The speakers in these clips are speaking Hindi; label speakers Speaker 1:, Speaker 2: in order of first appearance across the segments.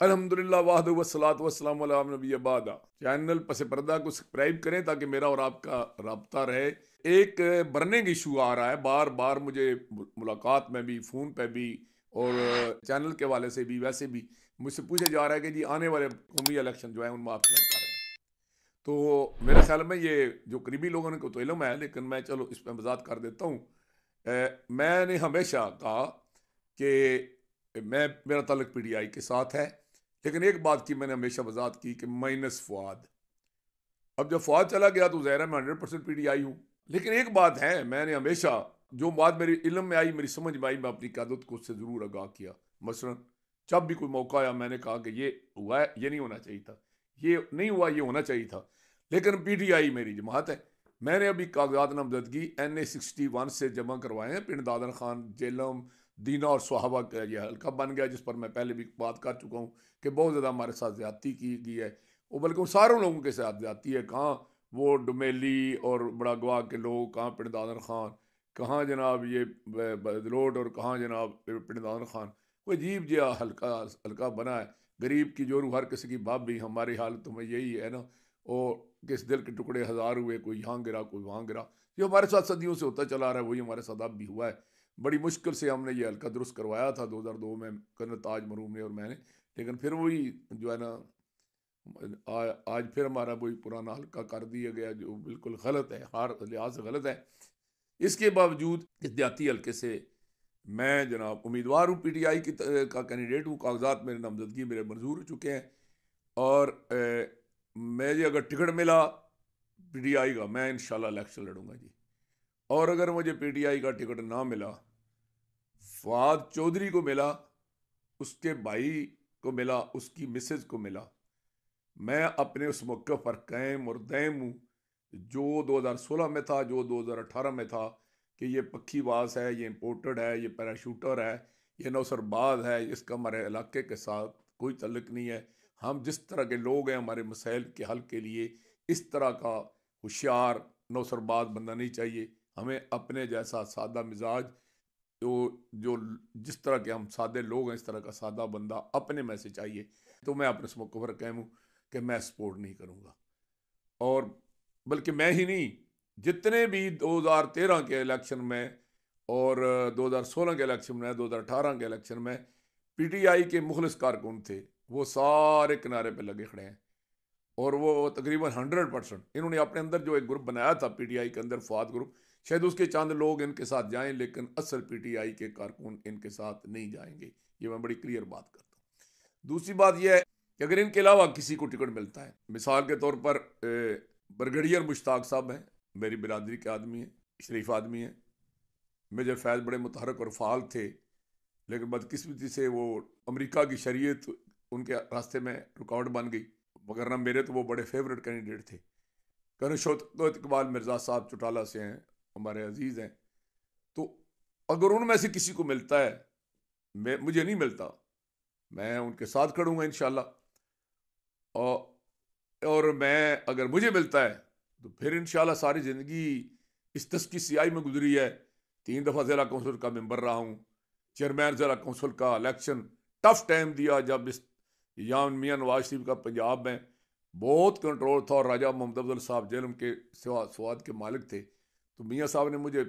Speaker 1: अल्हम्दुलिल्लाह वहदहु वस्सलातु वस्सलामु अला नबी बादा। चैनल पस पर्दा को सब्सक्राइब करें ताकि मेरा और आपका राब्ता रहे। एक बर्निंग इशू आ रहा है, बार बार मुझे मुलाकात में भी, फ़ोन पे भी और चैनल के वाले से भी, वैसे भी मुझसे पूछा जा रहा है कि जी आने वाले कौमी इलेक्शन जो है उनमें आप क्या करें। तो मेरे ख्याल में ये जो करीबी लोगों को तो इल्म है, लेकिन मैं चलो इस पर वजात कर देता हूँ। मैंने हमेशा कहा कि मेरा ताल्लुक पीटीआई के साथ है, लेकिन एक बात की मैंने हमेशा वजात की कि माइनस फुआद। अब जब फुआद चला गया तो ज़ाहिर है मैं 100% पीटीआई हूँ। लेकिन एक बात है, मैंने हमेशा जो बात मेरी इल्म में आई, मेरी समझ में आई, मैं अपनी क़यादत को उससे ज़रूर आगाह किया। मसलन जब भी कोई मौका आया मैंने कहा कि ये हुआ है, ये नहीं होना चाहिए था, ये नहीं हुआ, ये होना चाहिए था। लेकिन पीटीआई मेरी जमात है। मैंने अभी कागजात नामजदगी NA61 से जमा करवाए हैं। पिंड दादर खान, जेलम, दीना और सुहाबा का यह हल्का बन गया, जिस पर मैं पहले भी बात कर चुका हूँ कि बहुत ज़्यादा हमारे साथ ज़्यादती की गई है। वो बल्कि उन सारों लोगों के साथ ज़्यादती है। कहाँ वो डुमेली और बड़ा गवाह के लोग, कहाँ पिंड दादर खान, कहाँ जनाब ये बदलोट, और कहाँ जनाब पिंड दादर खान। कोई अजीब जिया हल्का हल्का बना है। गरीब की जोरू हर किसी की बाप भी, हमारी हालत में यही है ना। और किस दिल के टुकड़े हज़ार हुए, कोई यहाँ गिरा कोई वहाँ गिरा। जो हमारे साथ सदियों से होता चला रहा है वही हमारे साथ अब भी हुआ है। बड़ी मुश्किल से हमने ये हल्का दुरुस्त करवाया था 2002 में, कर्नल ताज मरूम ने और मैंने। लेकिन फिर वही जो है ना, आज फिर हमारा वही पुराना हल्का कर दिया गया, जो बिल्कुल गलत है, हर लिहाज से गलत है। इसके बावजूद इस देहाती हल्के से मैं जनाब उम्मीदवार हूँ, पीटीआई का कैंडिडेट हूँ। कागजात मेरे नामजदगी मेरे मंजूर हो चुके हैं। और मुझे अगर टिकट मिला पीटीआई का, मैं इंशाल्लाह इलेक्शन लड़ूंगा जी। और अगर मुझे पीटीआई का टिकट ना मिला, फवाद चौधरी को मिला, उसके भाई को मिला, उसकी मिसेज को मिला, मैं अपने उस मौके पर कायम और दायम हूँ जो 2016 में था, जो 2018 में था, कि ये पक्खीबाज है, ये इम्पोर्टेड है, ये पैराशूटर है, ये नौसरबाज है, इसका हमारे इलाके के साथ कोई तल्लुक नहीं है। हम जिस तरह के लोग हैं, हमारे मसाइल के हल के लिए इस तरह का होशियार नौसरबाज बंदा नहीं चाहिए। हमें अपने जैसा सादा मिजाज, तो जो जिस तरह के हम सादे लोग हैं, इस तरह का सादा बंदा अपने में से चाहिए। तो मैं अपने इस मौके पर कायम हूँ कि मैं सपोर्ट नहीं करूँगा। और बल्कि मैं ही नहीं, जितने भी 2013 के इलेक्शन में और 2016 के इलेक्शन में, 2018 के इलेक्शन में पीटीआई के मुखलिस कारकुन थे, वो सारे किनारे पे लगे खड़े हैं। और वो तकरीबन 100% इन्होंने अपने अंदर जो एक ग्रुप बनाया था पीटीआई के अंदर, फवाद ग्रुप, शायद उसके चंद लोग इनके साथ जाएं, लेकिन असल पीटीआई के कारकुन इनके साथ नहीं जाएंगे। ये मैं बड़ी क्लियर बात करता हूँ। दूसरी बात यह है कि अगर इनके अलावा किसी को टिकट मिलता है, मिसाल के तौर पर ब्रिगेडियर मुश्ताक साहब हैं, मेरी बिरादरी के आदमी हैं, शरीफ आदमी हैं। मेजर फैज़ बड़े मुतहरक और फ़ाल थे, लेकिन बदकिस्मती से वो अमेरिका की शरीयत उनके रास्ते में रुकावट बन गई। मगर ना मेरे तो वो बड़े फेवरेट कैंडिडेट थे। कर्नल शौकत इकबाल मिर्ज़ा साहब चौटाला से हैं, हमारे अजीज़ हैं। तो अगर उनमें से किसी को मिलता है, मैं मुझे नहीं मिलता, मैं उनके साथ खड़ूंगा इंशाल्लाह। और मैं अगर मुझे मिलता है तो फिर इंशाल्लाह सारी ज़िंदगी इस तस की सियाही में गुजरी है। 3 दफ़ा ज़िला कौंसिल का मेंबर रहा हूँ, चेयरमैन ज़िला कौंसिल का इलेक्शन, टफ टाइम दिया जब इस यहाँ मियाँ नवाज शरीफ का पंजाब में बहुत कंट्रोल था और राजा मोहम्मद अफजल साहब जेलम के स्वाद के मालिक थे। तो मियाँ साहब ने मुझे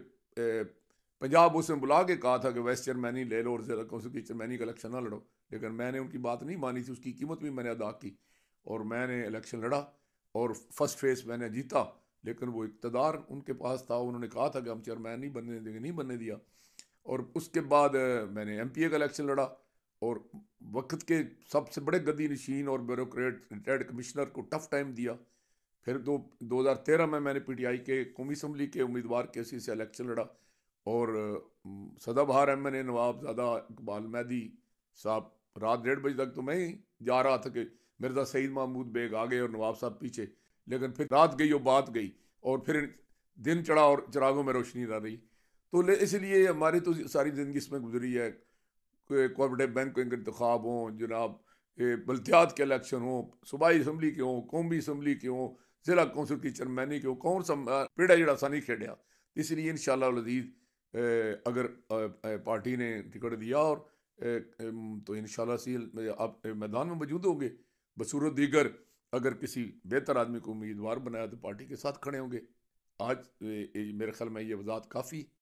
Speaker 1: पंजाब उसमें बुला के कहा था कि वाइस चेयरमैनी ले लो और ज़िला कौंसिल की चेयरमैनी का इलेक्शन ना लड़ो। लेकिन मैंने उनकी बात नहीं मानी थी, उसकी कीमत भी मैंने अदा की और मैंने इलेक्शन लड़ा और फर्स्ट फेज मैंने जीता। लेकिन वो इक़्तिदार उनके पास था, उन्होंने कहा था कि हम चेयरमैन नहीं बनने देंगे, नहीं बनने दिया। और उसके बाद मैंने MPA का इलेक्शन लड़ा और वक्त के सबसे बड़े गद्दी नशीन और ब्यूरोक्रेट रिटायर्ड कमिश्नर को टफ टाइम दिया। फिर 2013 में मैंने PTI के कौमी असम्बली के उम्मीदवार के सी से इलेक्शन लड़ा और सदाबहार MNA नवाबजादा इकबाल मैदी साहब, रात 1:30 बजे तक तो मैं ही जा रहा था कि मिर्ज़ा सईद महमूद बेग आ गए और नवाब साहब पीछे। लेकिन फिर रात गई और बात गई और फिर दिन चढ़ा और चिरागों में रोशनी ना रही। तो इसलिए हमारी तो सारी ज़िंदगी इसमें गुजरी है। कोऑपरेटिव बैंक के इंतखाब हों जनाब, बल्दियात के इलेक्शन हों, सूबाई असम्बली के हों, कौमी असम्बली के हों, ज़िला कौंसिल की चेयरमैनी के हों, कौन सा पीड़ा जड़ा सा नहीं खेड़ा। इसलिए इंशाअल्लाह अज़ीज़ अगर पार्टी ने टिकट दिया और तो इंशाल्लाह सी आप मैदान में मौजूद होंगे। बसूरत दीगर अगर किसी बेहतर आदमी को उम्मीदवार बनाया तो पार्टी के साथ खड़े होंगे। आज मेरे ख्याल में ये वजाहत काफ़ी